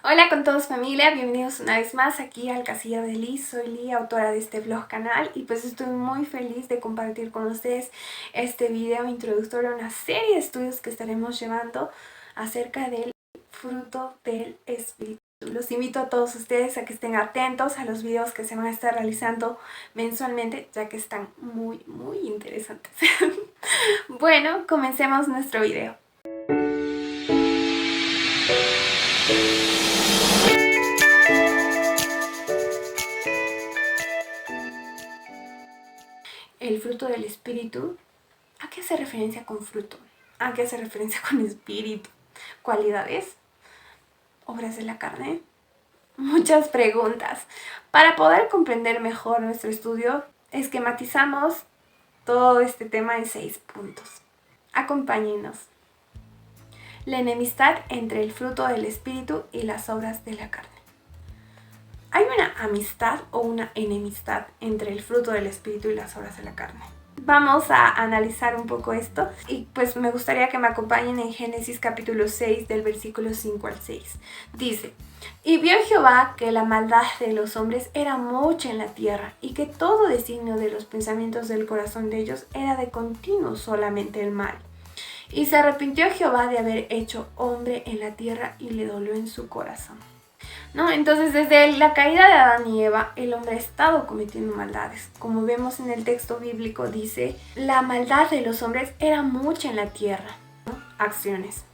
Hola con todos familia, bienvenidos una vez más aquí al Casillero de Liz. Soy Lee, autora de este blog canal, y pues estoy muy feliz de compartir con ustedes este video introductorio a una serie de estudios que estaremos llevando acerca del fruto del espíritu. Los invito a todos ustedes a que estén atentos a los videos que se van a estar realizando mensualmente, ya que están muy interesantes. Bueno, comencemos nuestro video. El fruto del espíritu, ¿a qué hace referencia con fruto? ¿A qué hace referencia con espíritu? ¿Cualidades? ¿Obras de la carne? Muchas preguntas. Para poder comprender mejor nuestro estudio, esquematizamos todo este tema en 6 puntos. Acompáñenos. La enemistad entre el fruto del espíritu y las obras de la carne. ¿Hay una amistad o una enemistad entre el fruto del espíritu y las obras de la carne? Vamos a analizar un poco esto y pues me gustaría que me acompañen en Génesis capítulo 6 del versículo 5 al 6. Dice: Y vio Jehová que la maldad de los hombres era mucha en la tierra, y que todo designio de los pensamientos del corazón de ellos era de continuo solamente el mal. Y se arrepintió Jehová de haber hecho hombre en la tierra, y le dolió en su corazón. ¿No? Entonces, desde la caída de Adán y Eva, el hombre ha estado cometiendo maldades. Como vemos en el texto bíblico, dice: la maldad de los hombres era mucha en la tierra, ¿no? Acciones.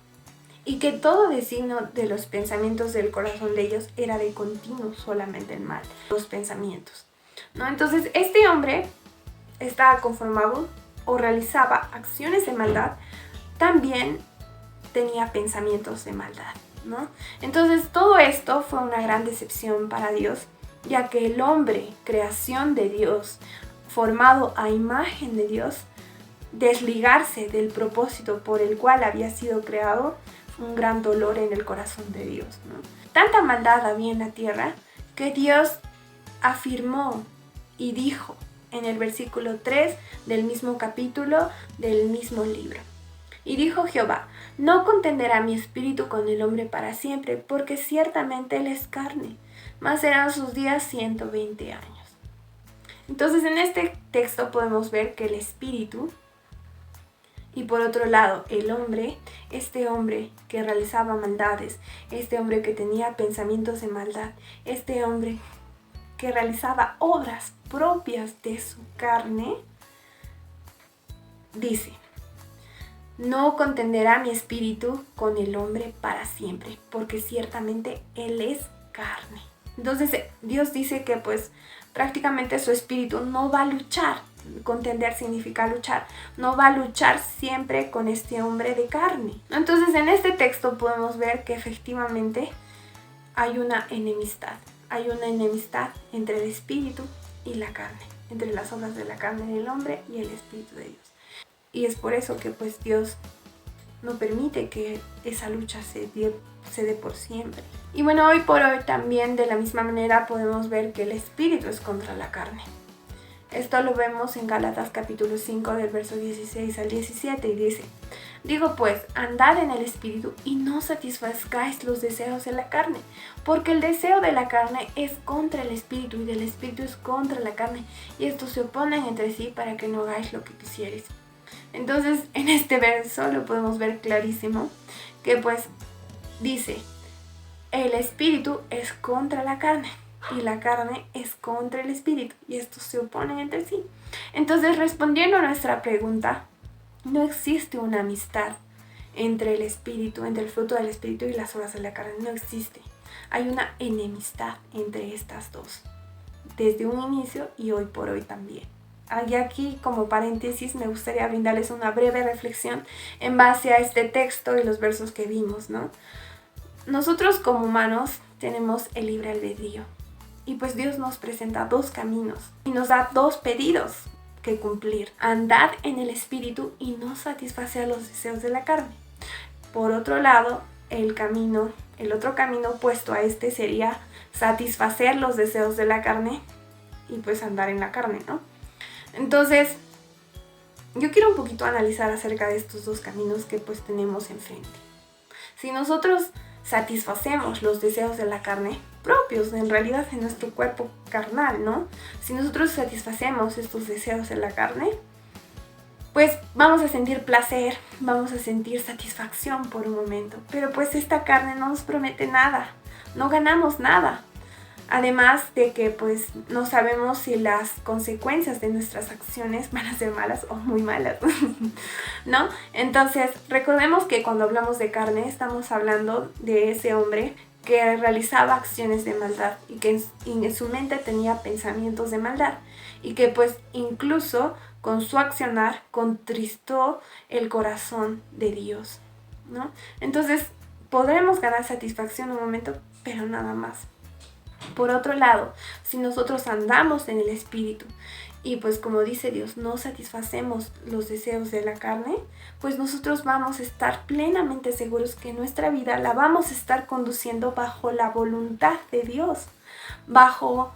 Y que todo designio de los pensamientos del corazón de ellos era de continuo solamente el mal, los pensamientos, ¿no? Entonces, este hombre estaba conformado o realizaba acciones de maldad, también tenía pensamientos de maldad, ¿no? Entonces todo esto fue una gran decepción para Dios, ya que el hombre, creación de Dios, formado a imagen de Dios, desligarse del propósito por el cual había sido creado, fue un gran dolor en el corazón de Dios, ¿no? Tanta maldad había en la tierra que Dios afirmó y dijo en el versículo 3 del mismo capítulo del mismo libro: Y dijo Jehová: No contenderá mi espíritu con el hombre para siempre, porque ciertamente él es carne, mas serán sus días 120 años. Entonces, en este texto podemos ver que el espíritu, y por otro lado el hombre, este hombre que realizaba maldades, este hombre que tenía pensamientos de maldad, este hombre que realizaba obras propias de su carne, dice: No contenderá mi espíritu con el hombre para siempre, porque ciertamente él es carne. Entonces Dios dice que pues prácticamente su espíritu no va a luchar. Contender significa luchar. No va a luchar siempre con este hombre de carne. Entonces en este texto podemos ver que efectivamente hay una enemistad. Hay una enemistad entre el espíritu y la carne, entre las obras de la carne del hombre y el espíritu de Dios. Y es por eso que pues Dios no permite que esa lucha se dé por siempre. Y bueno, hoy por hoy también de la misma manera podemos ver que el espíritu es contra la carne. Esto lo vemos en Gálatas capítulo 5 del verso 16 al 17 y dice: Digo pues, andad en el espíritu y no satisfazgáis los deseos de la carne, porque el deseo de la carne es contra el espíritu y del espíritu es contra la carne, y estos se oponen entre sí para que no hagáis lo que quisierais. Entonces en este verso lo podemos ver clarísimo que pues dice: el espíritu es contra la carne y la carne es contra el espíritu, y estos se oponen entre sí. Entonces, respondiendo a nuestra pregunta, no existe una amistad entre el espíritu, entre el fruto del espíritu y las obras de la carne. No existe. Hay una enemistad entre estas dos, desde un inicio y hoy por hoy también. Y aquí, como paréntesis, me gustaría brindarles una breve reflexión en base a este texto y los versos que vimos, ¿no? Nosotros como humanos tenemos el libre albedrío, y pues Dios nos presenta dos caminos y nos da dos pedidos que cumplir: andad en el espíritu y no satisfacer los deseos de la carne. Por otro lado, el otro camino opuesto a este sería satisfacer los deseos de la carne y pues andar en la carne, ¿no? Entonces, yo quiero un poquito analizar acerca de estos dos caminos que pues tenemos enfrente. Si nosotros satisfacemos los deseos de la carne propios, en realidad, en nuestro cuerpo carnal, ¿no? Si nosotros satisfacemos estos deseos de la carne, pues vamos a sentir placer, vamos a sentir satisfacción por un momento, pero pues esta carne no nos promete nada, no ganamos nada. Además de que pues no sabemos si las consecuencias de nuestras acciones van a ser malas o muy malas, ¿no? Entonces recordemos que cuando hablamos de carne estamos hablando de ese hombre que realizaba acciones de maldad y que en su mente tenía pensamientos de maldad y que pues incluso con su accionar contristó el corazón de Dios, ¿no? Entonces podremos ganar satisfacción un momento, pero nada más. Por otro lado, si nosotros andamos en el Espíritu y pues como dice Dios, no satisfacemos los deseos de la carne, pues nosotros vamos a estar plenamente seguros que nuestra vida la vamos a estar conduciendo bajo la voluntad de Dios, bajo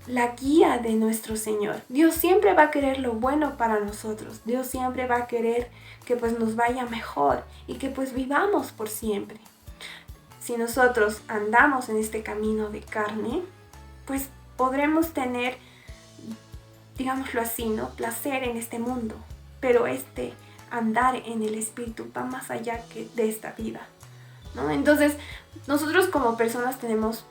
la guía de nuestro Señor. Dios siempre va a querer lo bueno para nosotros. Dios siempre va a querer que pues nos vaya mejor y que pues vivamos por siempre. Si nosotros andamos en este camino de carne, pues podremos tener, digámoslo así, ¿no? Placer en este mundo. Pero este andar en el Espíritu va más allá que de esta vida, ¿no? Entonces, nosotros como personas tenemos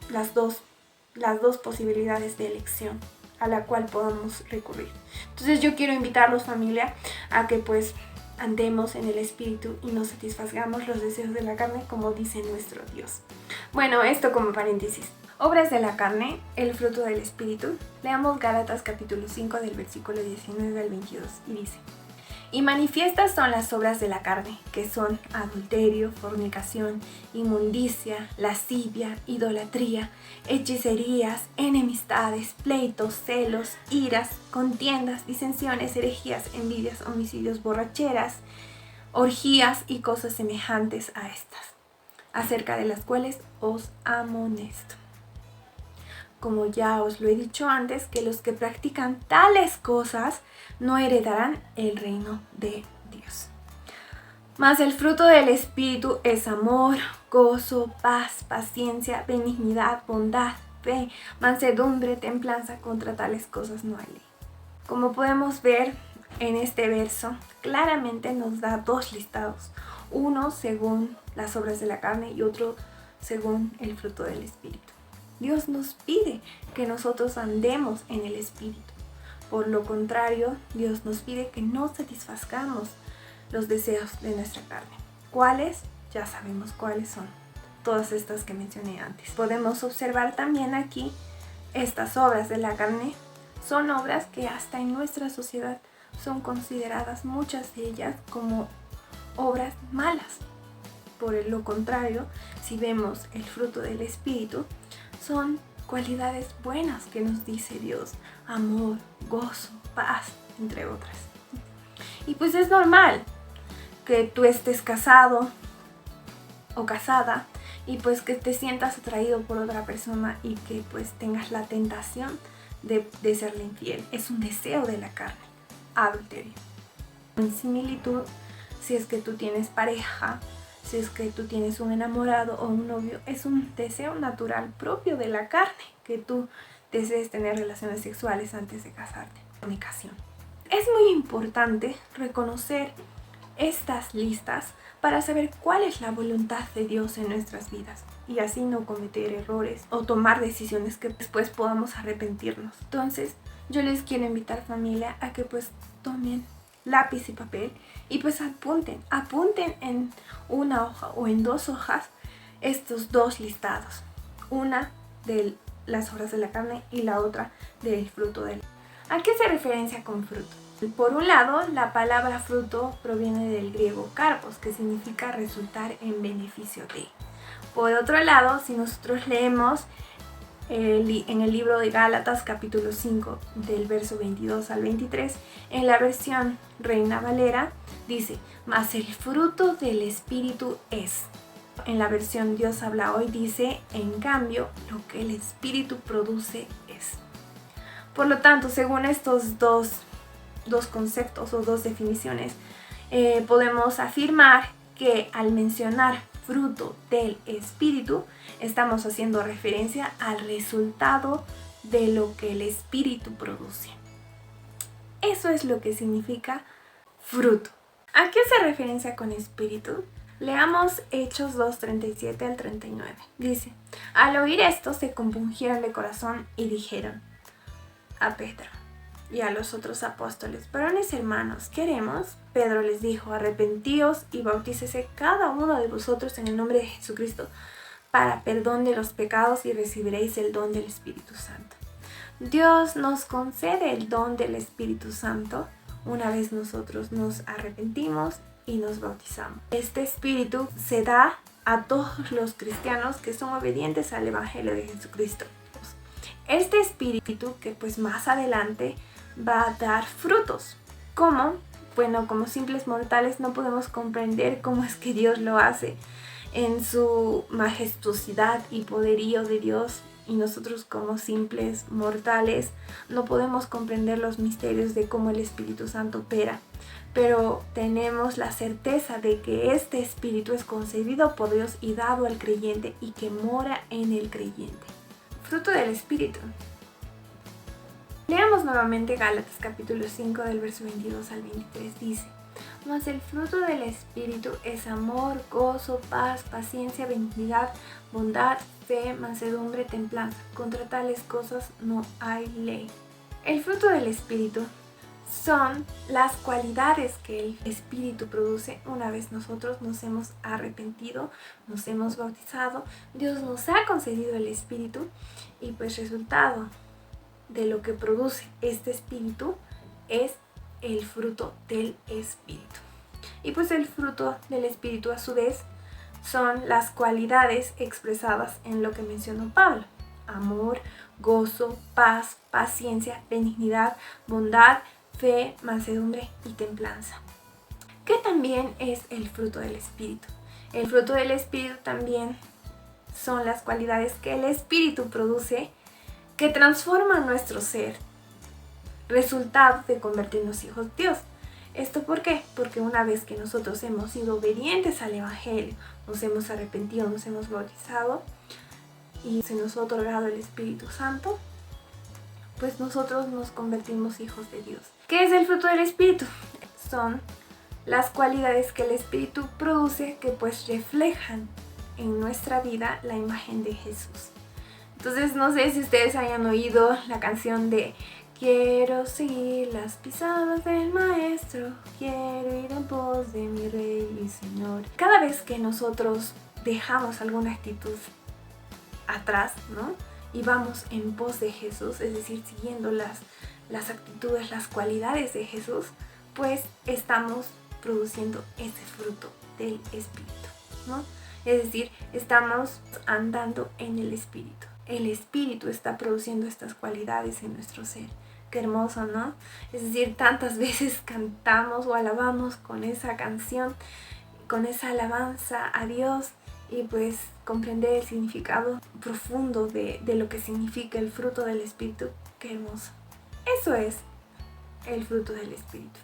las dos posibilidades de elección a la cual podamos recurrir. Entonces yo quiero invitarlos, familia, a que pues andemos en el Espíritu y no satisfagamos los deseos de la carne como dice nuestro Dios. Bueno, esto como paréntesis. Obras de la carne, el fruto del Espíritu. Leamos Gálatas capítulo 5 del versículo 19 al 22 y dice: Y manifiestas son las obras de la carne, que son adulterio, fornicación, inmundicia, lascivia, idolatría, hechicerías, enemistades, pleitos, celos, iras, contiendas, disensiones, herejías, envidias, homicidios, borracheras, orgías y cosas semejantes a estas, acerca de las cuales os amonesto. Como ya os lo he dicho antes, que los que practican tales cosas no heredarán el reino de Dios. Mas el fruto del Espíritu es amor, gozo, paz, paciencia, benignidad, bondad, fe, mansedumbre, templanza. Contra tales cosas no hay ley. Como podemos ver en este verso, claramente nos da dos listados. Uno según las obras de la carne y otro según el fruto del Espíritu. Dios nos pide que nosotros andemos en el Espíritu. Por lo contrario, Dios nos pide que no satisfazcamos los deseos de nuestra carne. ¿Cuáles? Ya sabemos cuáles son. Todas estas que mencioné antes. Podemos observar también aquí estas obras de la carne. Son obras que hasta en nuestra sociedad son consideradas, muchas de ellas, como obras malas. Por lo contrario, si vemos el fruto del Espíritu, son cualidades buenas que nos dice Dios: amor, gozo, paz, entre otras. Y pues es normal que tú estés casado o casada y pues que te sientas atraído por otra persona y que pues tengas la tentación de serle infiel. Es un deseo de la carne, adulterio. En similitud, si es que tú tienes pareja, si es que tú tienes un enamorado o un novio, es un deseo natural propio de la carne que tú desees tener relaciones sexuales antes de casarte. Fornicación. Es muy importante reconocer estas listas para saber cuál es la voluntad de Dios en nuestras vidas y así no cometer errores o tomar decisiones que después podamos arrepentirnos. Entonces, yo les quiero invitar, familia, a que pues tomen lápiz y papel y pues apunten en una hoja o en dos hojas estos dos listados, una de las obras de la carne y la otra del fruto del. ¿A qué se referencia con fruto? Por un lado, la palabra fruto proviene del griego karpos, que significa resultar en beneficio de. Por otro lado, si nosotros leemos en el libro de Gálatas capítulo 5 del verso 22 al 23, en la versión Reina Valera dice: mas el fruto del Espíritu es. En la versión Dios habla hoy dice: en cambio, lo que el Espíritu produce es. Por lo tanto, según estos dos conceptos o dos definiciones, podemos afirmar que al mencionar fruto del Espíritu, estamos haciendo referencia al resultado de lo que el Espíritu produce. Eso es lo que significa fruto. ¿A qué hace referencia con Espíritu? Leamos Hechos 2:37 al 39. Dice: al oír esto se compungieron de corazón y dijeron a Pedro y a los otros apóstoles: varones hermanos, ¿qué haremos? Pedro les dijo: arrepentíos y bautícese cada uno de vosotros en el nombre de Jesucristo para perdón de los pecados y recibiréis el don del Espíritu Santo. Dios nos concede el don del Espíritu Santo una vez nosotros nos arrepentimos y nos bautizamos. Este Espíritu se da a todos los cristianos que son obedientes al Evangelio de Jesucristo. Este Espíritu que pues más adelante va a dar frutos. ¿Cómo? Bueno, como simples mortales no podemos comprender cómo es que Dios lo hace en su majestuosidad y poderío de Dios, y nosotros como simples mortales no podemos comprender los misterios de cómo el Espíritu Santo opera, pero tenemos la certeza de que este Espíritu es concebido por Dios y dado al creyente y que mora en el creyente. Fruto del Espíritu. Leamos nuevamente Gálatas capítulo 5 del verso 22 al 23. Dice: mas el fruto del Espíritu es amor, gozo, paz, paciencia, benignidad, bondad, fe, mansedumbre, templanza. Contra tales cosas no hay ley. El fruto del Espíritu son las cualidades que el Espíritu produce una vez nosotros nos hemos arrepentido, nos hemos bautizado. Dios nos ha concedido el Espíritu y pues resultado de lo que produce este Espíritu es el fruto del Espíritu. Y pues el fruto del Espíritu a su vez son las cualidades expresadas en lo que mencionó Pablo: amor, gozo, paz, paciencia, benignidad, bondad, fe, mansedumbre y templanza. ¿Qué también es el fruto del Espíritu? El fruto del Espíritu también son las cualidades que el Espíritu produce que transforman nuestro ser, resultado de convertirnos hijos de Dios. ¿Esto por qué? Porque una vez que nosotros hemos sido obedientes al Evangelio, nos hemos arrepentido, nos hemos bautizado y se nos ha otorgado el Espíritu Santo, pues nosotros nos convertimos hijos de Dios. ¿Qué es el fruto del Espíritu? Son las cualidades que el Espíritu produce que pues reflejan en nuestra vida la imagen de Jesús. Entonces no sé si ustedes hayan oído la canción de quiero seguir las pisadas del Maestro, quiero ir en pos de mi Rey y Señor. Cada vez que nosotros dejamos alguna actitud atrás, ¿no? Y vamos en pos de Jesús, es decir, siguiendo las actitudes, las cualidades de Jesús, pues estamos produciendo ese fruto del Espíritu, ¿no? Es decir, estamos andando en el Espíritu. El Espíritu está produciendo estas cualidades en nuestro ser. Qué hermoso, ¿no? Es decir, tantas veces cantamos o alabamos con esa canción, con esa alabanza a Dios, y pues comprender el significado profundo de lo que significa el fruto del Espíritu. Qué hermoso. Eso es el fruto del Espíritu.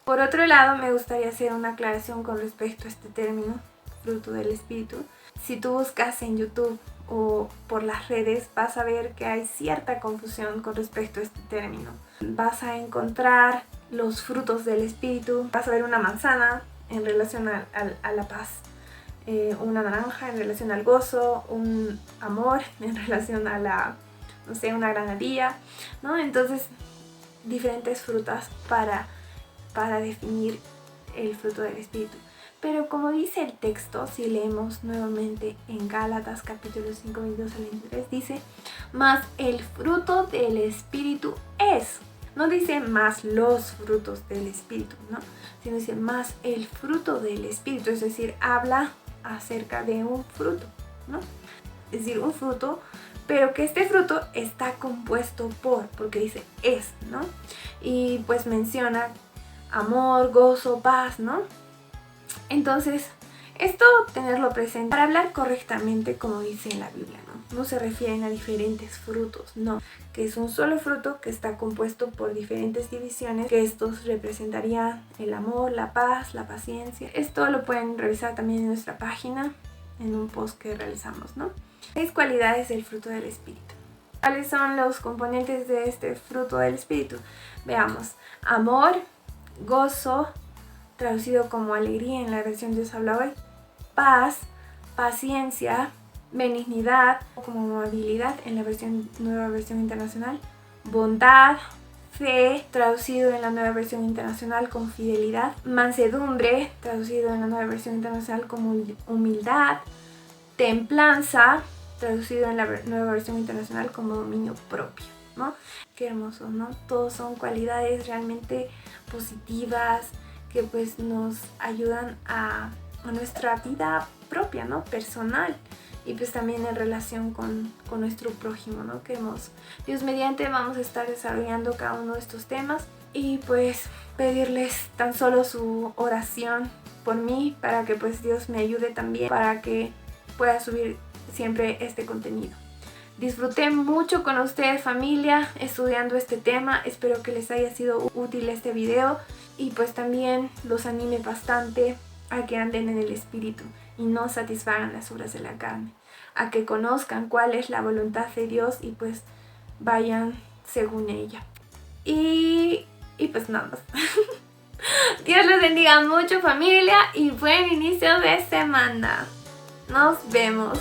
Por otro lado, me gustaría hacer una aclaración con respecto a este término, fruto del Espíritu. Si tú buscas en YouTube o por las redes, vas a ver que hay cierta confusión con respecto a este término. Vas a encontrar los frutos del Espíritu, vas a ver una manzana en relación a la paz, una naranja en relación al gozo, un amor en relación a una granadilla, ¿no? Entonces, diferentes frutas para definir el fruto del Espíritu. Pero como dice el texto, si leemos nuevamente en Gálatas capítulo 5, 22 al 23, dice: mas el fruto del Espíritu es. No dice más los frutos del Espíritu, ¿no? Sino dice más el fruto del Espíritu, es decir, habla acerca de un fruto, ¿no? Es decir, un fruto, pero que este fruto está compuesto porque dice es, ¿no? Y pues menciona amor, gozo, paz, ¿no? Entonces, esto tenerlo presente para hablar correctamente como dice en la Biblia, ¿no? no se refieren a diferentes frutos, no, que es un solo fruto que está compuesto por diferentes divisiones, que estos representarían el amor, la paz, la paciencia. Esto lo pueden revisar también en nuestra página, en un post que realizamos, ¿no? 6 cualidades del fruto del espíritu. ¿Cuáles son los componentes de este fruto del espíritu? Veamos: amor, gozo, traducido como alegría en la versión Dios habla hoy, paz, paciencia, benignidad o como amabilidad en la nueva versión internacional, bondad, fe, traducido en la nueva versión internacional como fidelidad, mansedumbre, traducido en la nueva versión internacional como humildad, templanza, traducido en la nueva versión internacional como dominio propio, ¿no? Qué hermoso, ¿no? Todos son cualidades realmente positivas que pues nos ayudan a nuestra vida propia, ¿no? Personal, y pues también en relación con nuestro prójimo, ¿no? Que Dios mediante vamos a estar desarrollando cada uno de estos temas y pues pedirles tan solo su oración por mí para que pues Dios me ayude también para que pueda subir siempre este contenido. Disfruté mucho con ustedes, familia, estudiando este tema. Espero que les haya sido útil este video y pues también los anime bastante a que anden en el espíritu y no satisfagan las obras de la carne, a que conozcan cuál es la voluntad de Dios y pues vayan según ella. Y pues nada más. Dios los bendiga mucho, familia, y buen inicio de semana. Nos vemos.